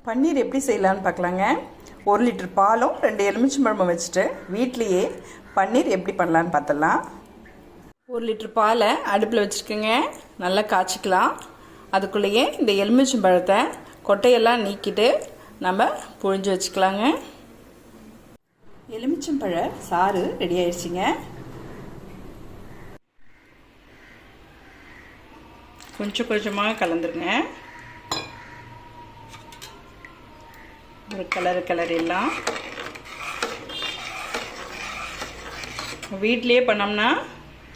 பன்னீர் எப்படி செய்யலான்னு பார்க்கலாங்க. 1 லிட்டர் பாலும் 2 எலுமிச்சம்பழமும் வச்சுட்டு வீட்லேயே பன்னீர் எப்படி பண்ணலான்னு பார்த்துடலாம். 1 லிட்டர் பாலை அடுப்பில் வச்சுருக்கேங்க. நல்லா காய்ச்சிக்கலாம். அதுக்குள்ளேயே இந்த எலுமிச்சம்பழத்தை கொட்டையெல்லாம் நீக்கிட்டு நம்ம புழிஞ்சு வச்சுக்கலாங்க. எலுமிச்சம்பழ சாறு ரெடி ஆயிடுச்சுங்க. கொஞ்சம் கொஞ்சமாக கலந்துருங்க. ஒரு கலர் எல்லாம் வீட்டிலேயே பண்ணோம்னா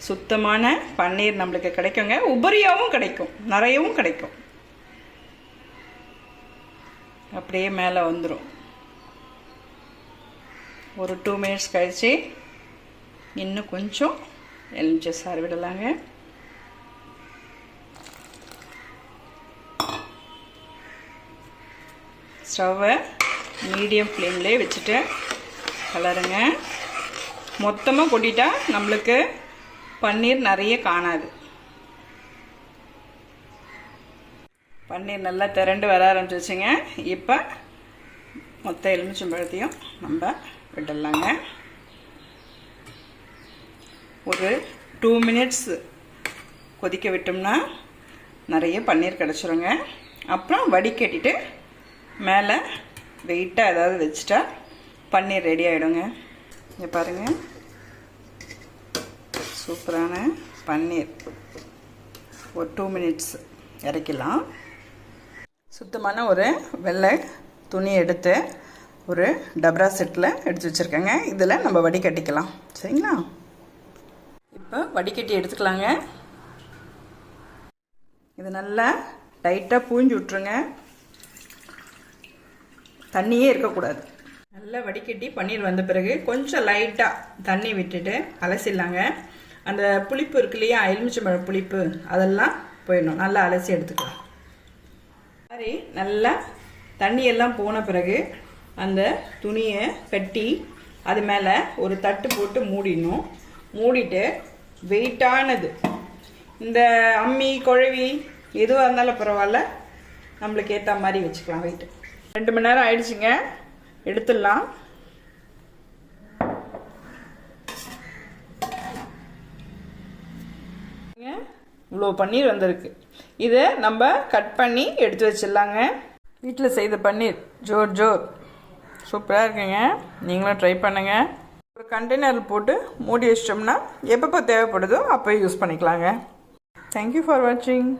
சுத்தமான பன்னீர் நம்மளுக்கு கிடைக்குங்க. உபரியாகவும் கிடைக்கும், நிறையவும் கிடைக்கும். அப்படியே மேலே வந்துடும். ஒரு 2 மினிட்ஸ் கழிச்சு இன்னும் கொஞ்சம் எலுமிச்சை சாறு விடலாங்க. ஸ்டவ்வை மீடியம் ஃப்ளேம்லேயே வச்சுட்டு கலருங்க. மொத்தமாக கொட்டிட்டா நம்மளுக்கு பன்னீர் நிறைய காணாது. பன்னீர் நல்லா திரண்டு வர ஆரம்பிச்சிச்சுங்க. இப்போ மொத்த எலுமிச்சம்பழத்தையும் நம்ம விடலாங்க. ஒரு 2 மினிட்ஸ் கொதிக்க விட்டோம்னா நிறைய பன்னீர் கிடச்சிருங்க. அப்புறம் வடிகட்டிட்டு மேலே வெயிட்டாக ஏதாவது வச்சுட்டா பன்னீர் ரெடி ஆகிடுங்க. இங்கே பாருங்கள், சூப்பரான பன்னீர். ஒரு 2 மினிட்ஸ் இறக்கலாம். சுத்தமான ஒரு வெள்ளை துணி எடுத்து ஒரு டப்ரா செட்டில் எடுத்து வச்சுருக்கேங்க. இதில் நம்ம வடிகட்டிக்கலாம். சரிங்களா? இப்போ வடிகட்டி எடுத்துக்கலாங்க. இது நல்லா டைட்டாக பூஞ்சி விட்ருங்க. தண்ணியே இருக்கக்கூடாது. நல்லா வடிகட்டி பன்னீர் வந்த பிறகு கொஞ்சம் லைட்டாக தண்ணி விட்டுட்டு அலசிடலாங்க. அந்த புளிப்பு இருக்கு இல்லையா, எலுமிச்சம்பழ புளிப்பு, அதெல்லாம் போயிடணும். நல்லா அலசி எடுத்துக்கலாம். மாதிரி நல்லா தண்ணியெல்லாம் போன பிறகு அந்த துணியை கட்டி அது மேலே ஒரு தட்டு போட்டு மூடிடணும். மூடிட்டு வெயிட்டானது, இந்த அம்மி குழவி எதுவாக இருந்தாலும் பரவாயில்ல, நம்மளுக்கு ஏற்ற மாதிரி வச்சுக்கலாம். வெயிட்டு 2 மணி நேரம் ஆயிடுச்சுங்க. எடுத்துடலாம். இவ்வளோ பன்னீர் வந்திருக்கு. இதை நம்ம கட் பண்ணி எடுத்து வச்சிடலாங்க. வீட்டில் செய்த பன்னீர் ஜோர் சூப்பராக இருக்குங்க. நீங்களும் ட்ரை பண்ணுங்க. ஒரு கண்டெய்னர் போட்டு மூடி வச்சிட்டோம்னா எப்பப்போ தேவைப்படுதோ அப்போ யூஸ் பண்ணிக்கலாங்க. தேங்க்யூ ஃபார் வாட்சிங்.